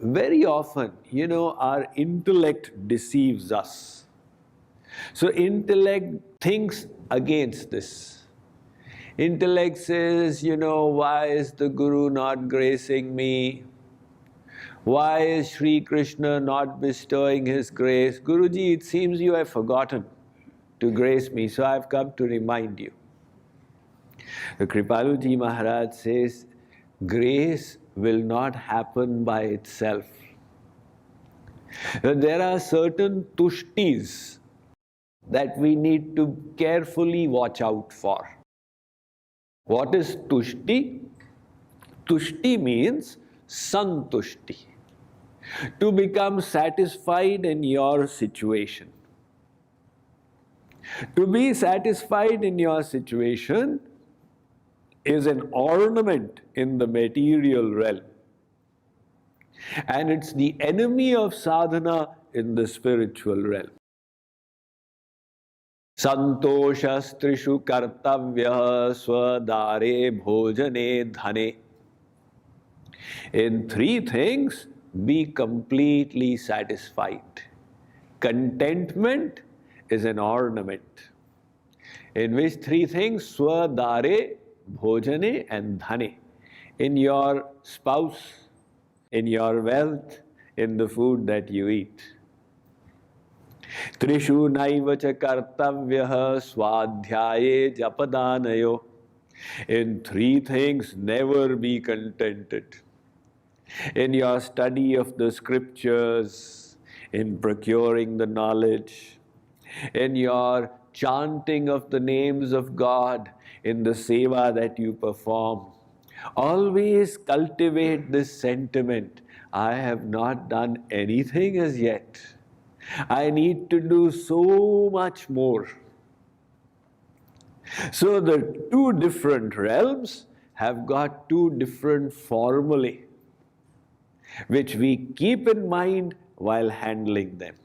very often, our intellect deceives us. So intellect thinks against this. Intellect says, why is the Guru not gracing me? Why is Sri Krishna not bestowing his grace? Guruji, it seems you have forgotten to grace me, so I've come to remind you. The Kripaluji Maharaj says, grace will not happen by itself. There are certain tushtis that we need to carefully watch out for. What is tushti? Tushti means santushti. To become satisfied in your situation. To be satisfied in your situation is an ornament in the material realm. And it's the enemy of sadhana in the spiritual realm. Santoshastrishu kartavya swadare bhojane dhane. In three things, be completely satisfied. Contentment is an ornament. In which three things? Swadare, bhojane and dhane. In your spouse, in your wealth, in the food that you eat. Trishu naivacha kartavyaha swadhyaye japadanayo. In three things, never be contented. In your study of the scriptures, in procuring the knowledge, in your chanting of the names of God, in the seva that you perform, always cultivate this sentiment. I have not done anything as yet. I need to do so much more. So the two different realms have got two different formulae, which we keep in mind while handling them.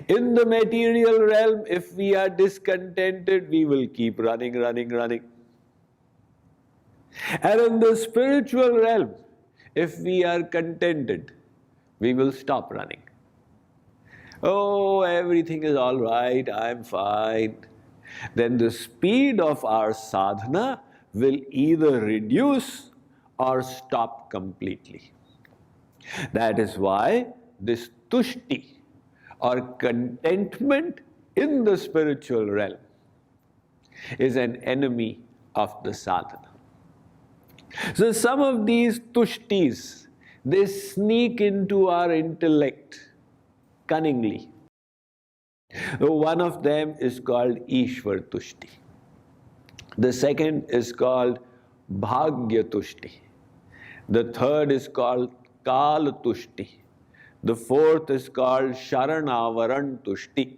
In the material realm, if we are discontented, we will keep running. And in the spiritual realm, if we are contented, we will stop running. Oh, everything is all right, I'm fine. Then the speed of our sadhana will either reduce or stop completely. That is why this tushti or contentment in the spiritual realm is an enemy of the sadhana. So some of these tushtis, they sneak into our intellect cunningly. One of them is called Ishwar Tushti. The second is called Bhagya Tushti. The third is called Kal Tushti. The fourth is called Sharana Tushti.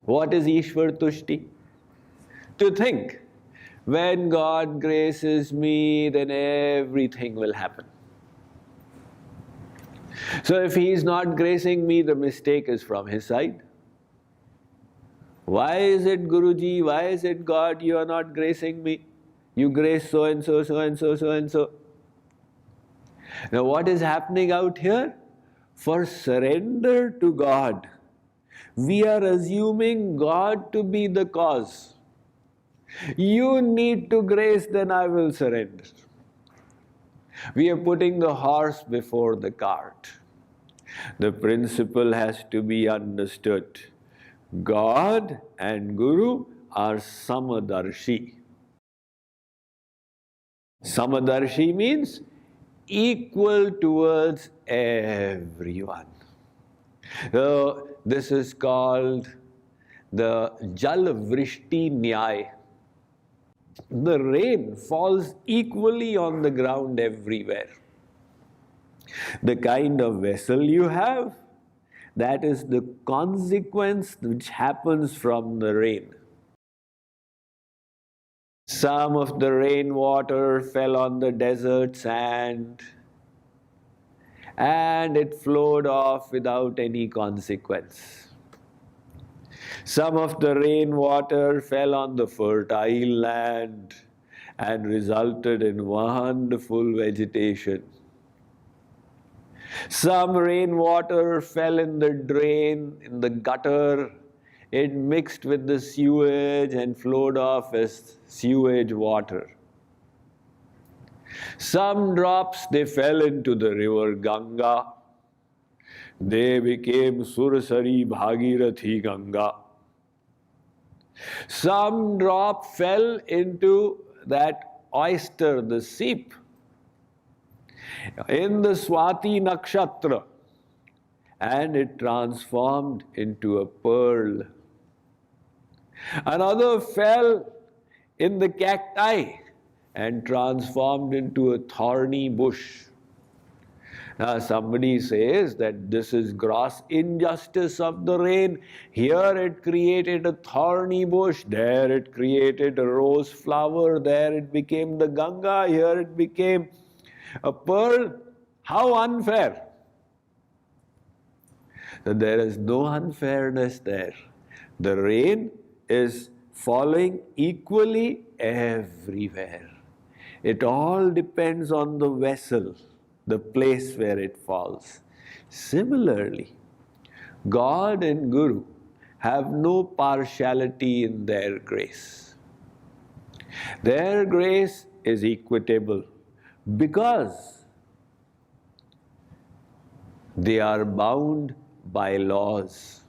What is Ishwar Tushti? To think, when God graces me, then everything will happen. So if He is not gracing me, the mistake is from His side. Why is it, Guruji, why is it, God, you are not gracing me? You grace so and so, so and so, so and so. Now what is happening out here? For surrender to God, we are assuming God to be the cause. You need to grace, then I will surrender. We are putting the horse before the cart. The principle has to be understood. God and Guru are samadarshi. Samadarshi means equal towards everyone. So this is called the Jal Vrishti Nyay. The rain falls equally on the ground everywhere. The kind of vessel you have, that is the consequence which happens from the rain. Some of the rainwater fell on the desert sand and it flowed off without any consequence. Some of the rainwater fell on the fertile land and resulted in wonderful vegetation. Some rainwater fell in the drain, in the gutter. It mixed with the sewage and flowed off as sewage water. Some drops, they fell into the river Ganga. They became Sursari Bhagirathi Ganga. Some drop fell into that oyster, the seep, in the Swati Nakshatra, and it transformed into a pearl. Another fell in the cacti and transformed into a thorny bush. Now somebody says that this is gross injustice of the rain. Here it created a thorny bush, there it created a rose flower, there it became the Ganga, here it became a pearl. How unfair! So there is no unfairness there. The rain is falling equally everywhere. It all depends on the vessel, the place where it falls. Similarly, God and Guru have no partiality in their grace. Their grace is equitable because they are bound by laws.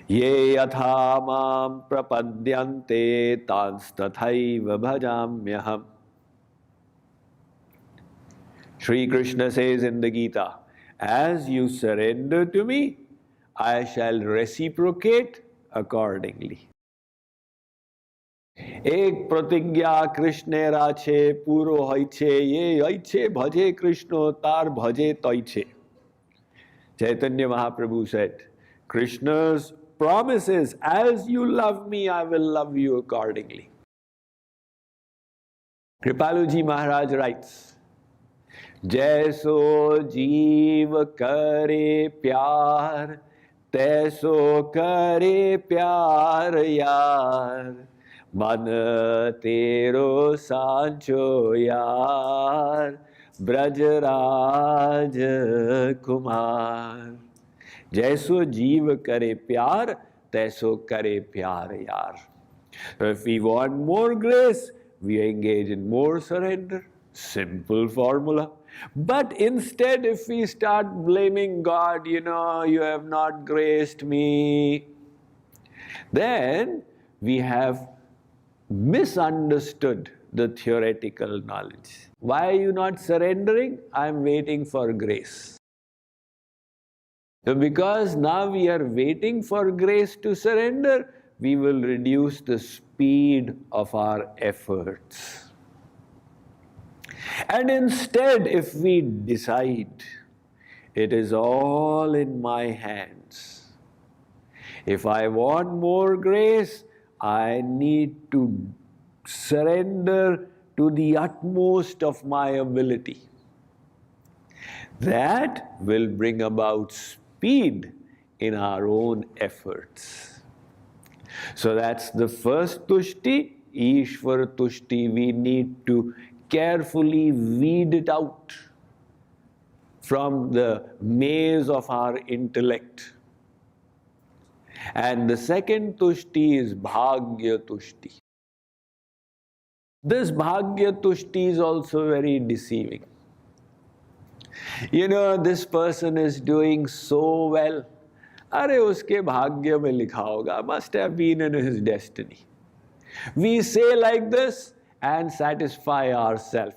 Ye yatha mam prapadyante tans tathaiva bhajamyaham. Sri Krishna says in the Gita, as you surrender to me, I shall reciprocate accordingly. Ek pratigya Krishna rache puro hoiche ye hoiche bhaje Krishna tar bhaje toiche. Chaitanya Mahaprabhu said, Krishna's promise is, as you love me, I will love you accordingly. Kripaluji Maharaj writes, Jaiso jeev kare pyar, taiso kare pyar yaar, man tero sancho yaar, Brajraj Kumar. Jaiso jeev kare pyar, taiso kare pyar yaar. So if we want more grace, we engage in more surrender. Simple formula. But instead, if we start blaming God, you have not graced me, then we have misunderstood the theoretical knowledge. Why are you not surrendering? I am waiting for grace. So because now we are waiting for grace to surrender, we will reduce the speed of our efforts. And instead, if we decide, it is all in my hands. If I want more grace, I need to surrender to the utmost of my ability. That will bring about speed in our own efforts. So that's the first tushti, Ishvara tushti. We need to carefully weed it out from the maze of our intellect. And the second tushti is bhagya tushti. This bhagya tushti is also very deceiving. This person is doing so well. Arey uske bhagya mein likha hoga, must have been in his destiny. We say like this and satisfy ourselves.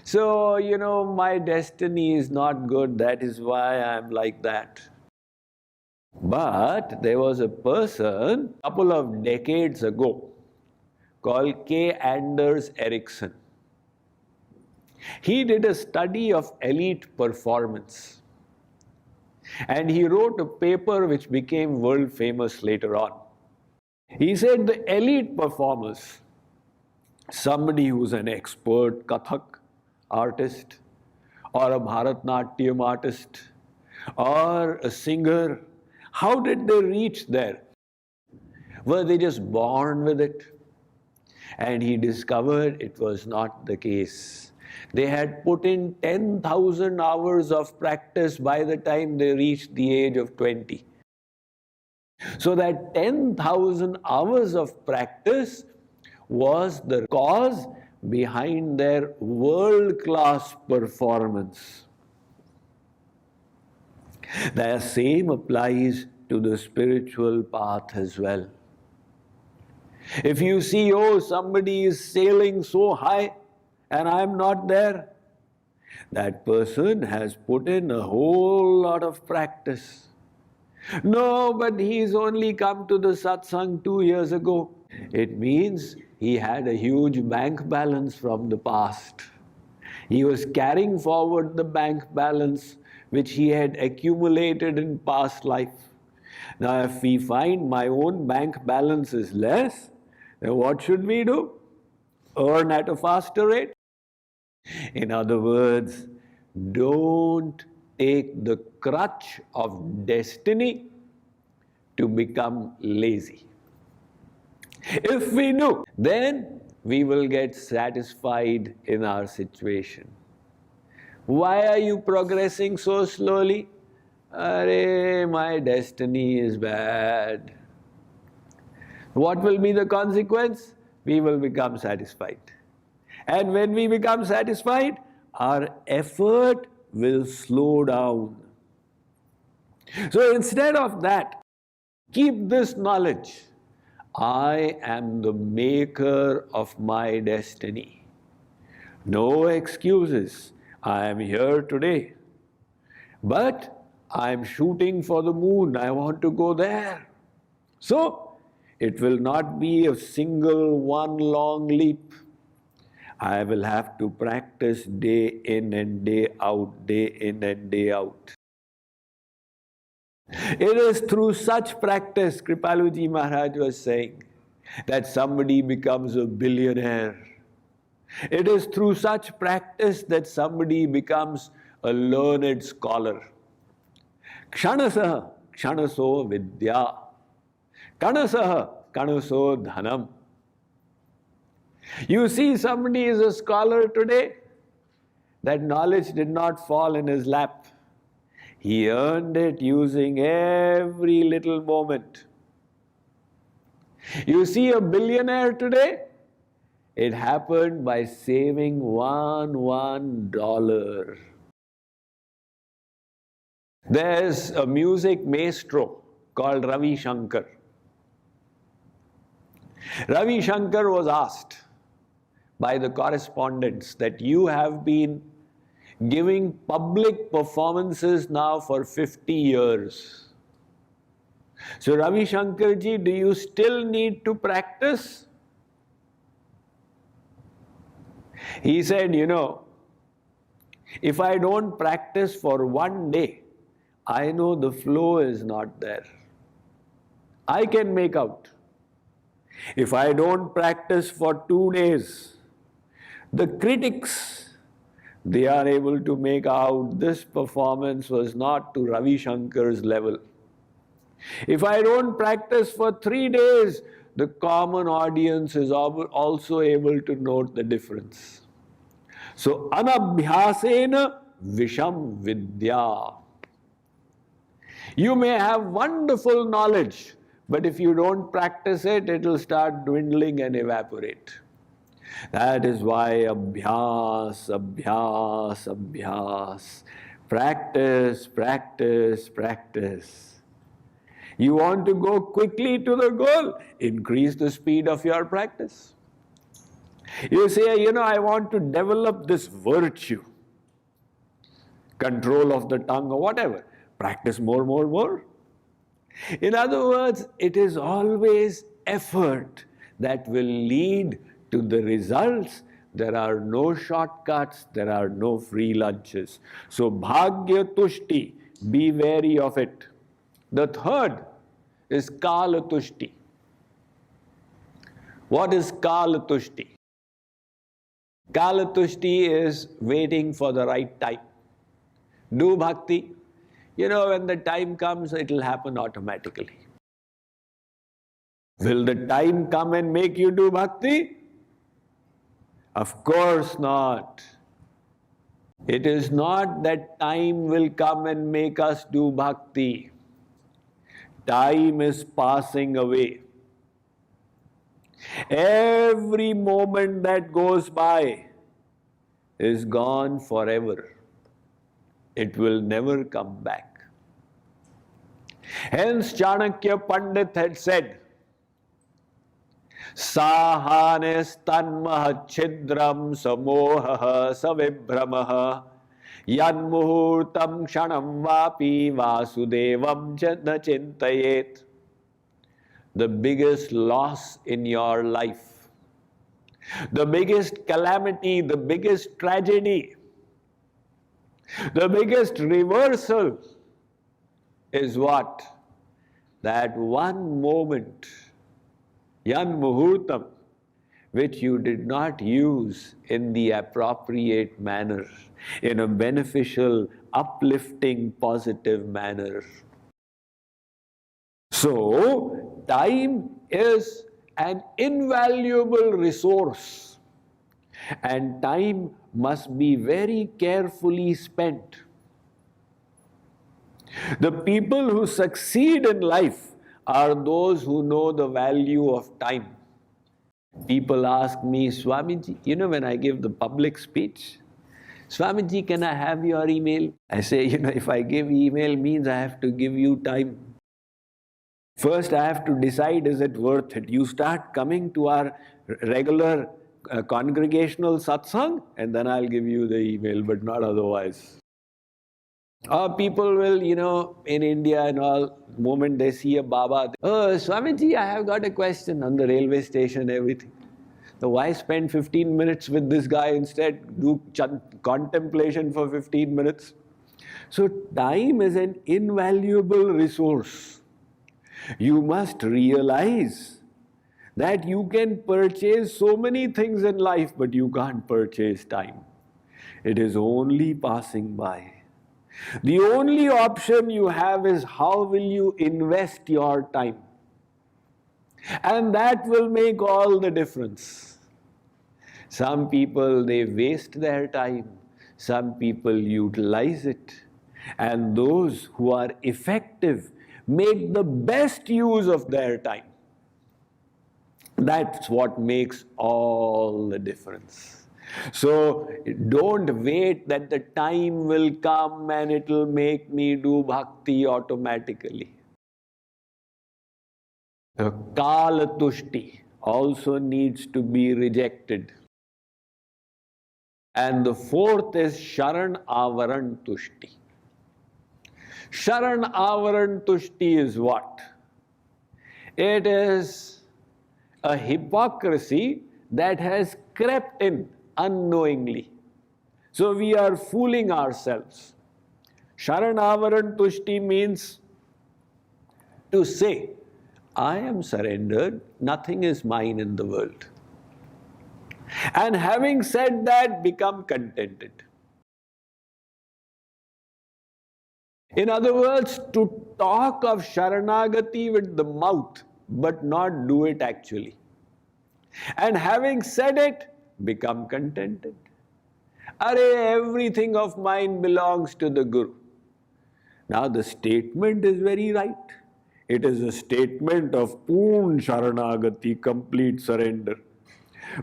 So, my destiny is not good, that is why I'm like that. But there was a person a couple of decades ago called K. Anders Ericsson. He did a study of elite performance. And he wrote a paper which became world famous later on. He said the elite performers, somebody who's an expert Kathak artist, or a Bharatnatyam artist, or a singer, how did they reach there? Were they just born with it? And he discovered it was not the case. They had put in 10,000 hours of practice by the time they reached the age of 20. So that 10,000 hours of practice was the cause behind their world-class performance. The same applies to the spiritual path as well. If you see, oh, somebody is sailing so high and I'm not there, that person has put in a whole lot of practice. No, but he's only come to the satsang 2 years ago. It means he had a huge bank balance from the past. He was carrying forward the bank balance which he had accumulated in past life. Now, if we find my own bank balance is less, then what should we do? Earn at a faster rate? In other words, don't take the crutch of destiny to become lazy. If we do, then we will get satisfied in our situation. Why are you progressing so slowly? Arey, my destiny is bad. What will be the consequence? We will become satisfied. And when we become satisfied, our effort will slow down. So instead of that, keep this knowledge. I am the maker of my destiny. No excuses. I am here today. But I am shooting for the moon. I want to go there. So it will not be a single one long leap. I will have to practice day in and day out, day in and day out. It is through such practice, Kripaluji Maharaj was saying, that somebody becomes a billionaire. It is through such practice that somebody becomes a learned scholar. Kshanasah, kshanaso vidya. Kanasah, kanaso dhanam. You see, somebody is a scholar today, that knowledge did not fall in his lap. He earned it using every little moment. You see a billionaire today, it happened by saving $1. There's a music maestro called Ravi Shankar. Ravi Shankar was asked by the correspondents that you have been giving public performances now for 50 years. So Ravi Shankar ji, do you still need to practice? He said, you know, if I don't practice for one day, I know the flow is not there. I can make out. If I don't practice for 2 days, the critics, they are able to make out this performance was not to Ravi Shankar's level. If I don't practice for 3 days, the common audience is also able to note the difference. So, anabhyasena visham vidya. You may have wonderful knowledge, but if you don't practice it, it will start dwindling and evaporate. That is why abhyas, abhyas, abhyas. Practice, practice, practice. You want to go quickly to the goal? Increase the speed of your practice. You say, you know, I want to develop this virtue, control of the tongue or whatever. Practice more, more, more. In other words, it is always effort that will lead to the results. There are no shortcuts, there are no free lunches. So, bhagya tushti, be wary of it. The third is kala tushti. What is kala tushti? Kala tushti is waiting for the right time. Do bhakti. You know, when the time comes, it will happen automatically. Will the time come and make you do bhakti? Of course not. It is not that time will come and make us do bhakti. Time is passing away. Every moment that goes by is gone forever. It will never come back. Hence Chanakya Pandit had said, Sahanes tanmah chidram samoha savibhramaha yanmuhurtam kshanam vapi vasudevam na chintayet. The biggest loss in your life, the biggest calamity, the biggest tragedy, the biggest reversal is what? That one moment, yan muhurtam, which you did not use in the appropriate manner, in a beneficial, uplifting, positive manner. So, time is an invaluable resource, and time must be very carefully spent. The people who succeed in life are those who know the value of time. People ask me, Swamiji, when I give the public speech, Swamiji, can I have your email? I say, if I give email means I have to give you time. First, I have to decide, is it worth it? You start coming to our regular congregational satsang, and then I'll give you the email, but not otherwise. Or people will, in India and all, the moment they see a Baba, oh, Swamiji, I have got a question on the railway station, everything. So why spend 15 minutes with this guy instead? Do contemplation for 15 minutes. So time is an invaluable resource. You must realize that you can purchase so many things in life, but you can't purchase time. It is only passing by. The only option you have is how will you invest your time. And that will make all the difference. Some people, they waste their time. Some people utilize it. And those who are effective make the best use of their time. That's what makes all the difference. So don't wait that the time will come and it will make me do bhakti automatically. The kala tushti also needs to be rejected. And the fourth is sharan avaran tushti. Sharan avaran tushti is what? It is a hypocrisy that has crept in unknowingly. So we are fooling ourselves. Sharan avaran tushti means to say, I am surrendered, nothing is mine in the world. And having said that, become contented. In other words, to talk of Sharanagati with the mouth, but not do it actually. And having said it, become contented. Everything of mine belongs to the Guru. Now the statement is very right. It is a statement of Poon Sharanagati, complete surrender.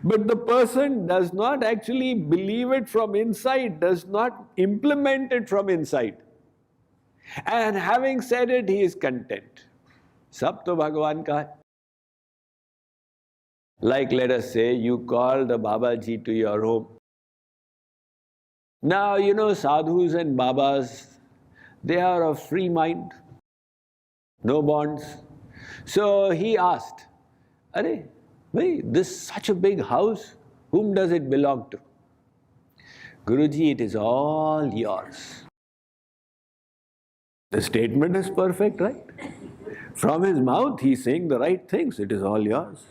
But the person does not actually believe it from inside, does not implement it from inside. And having said it, he is content. Sab to Bhagavan ka hai. Like, let us say, you call the Babaji to your home. Now, sadhus and Babas, they are of free mind, no bonds. So he asked, this such a big house, whom does it belong to? Guruji, it is all yours. The statement is perfect, right? From his mouth, he is saying the right things. It is all yours.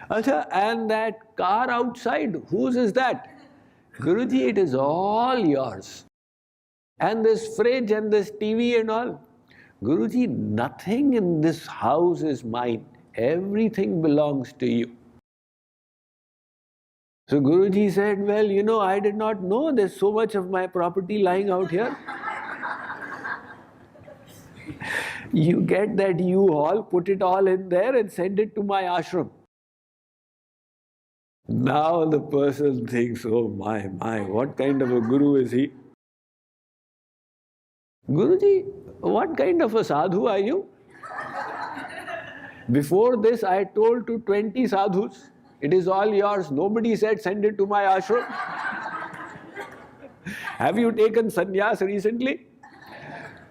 And that car outside, whose is that? Guruji, it is all yours. And this fridge and this TV and all. Guruji, nothing in this house is mine. Everything belongs to you. So Guruji said, well, you know, I did not know there's so much of my property lying out here. You get that U-Haul, put it all in there and send it to my ashram. Now the person thinks, oh my, what kind of a guru is he? Guruji, what kind of a sadhu are you? Before this, I told to 20 sadhus, it is all yours. Nobody said send it to my ashram. Have you taken sannyas recently?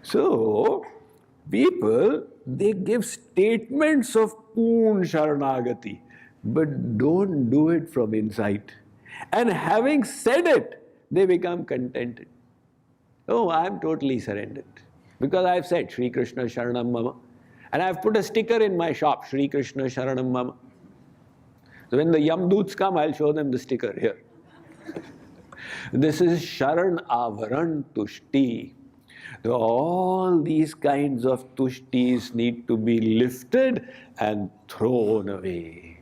So, people, they give statements of Poon Sharanagati, but don't do it from inside. And having said it, they become contented. Oh, I am totally surrendered. Because I have said, Shri Krishna Sharanam Mama. And I have put a sticker in my shop, Shri Krishna Sharanam Mama. So when the Yamdoots come, I'll show them the sticker here. This is Sharan Avaran Tushti. So all these kinds of tushtis need to be lifted and thrown away.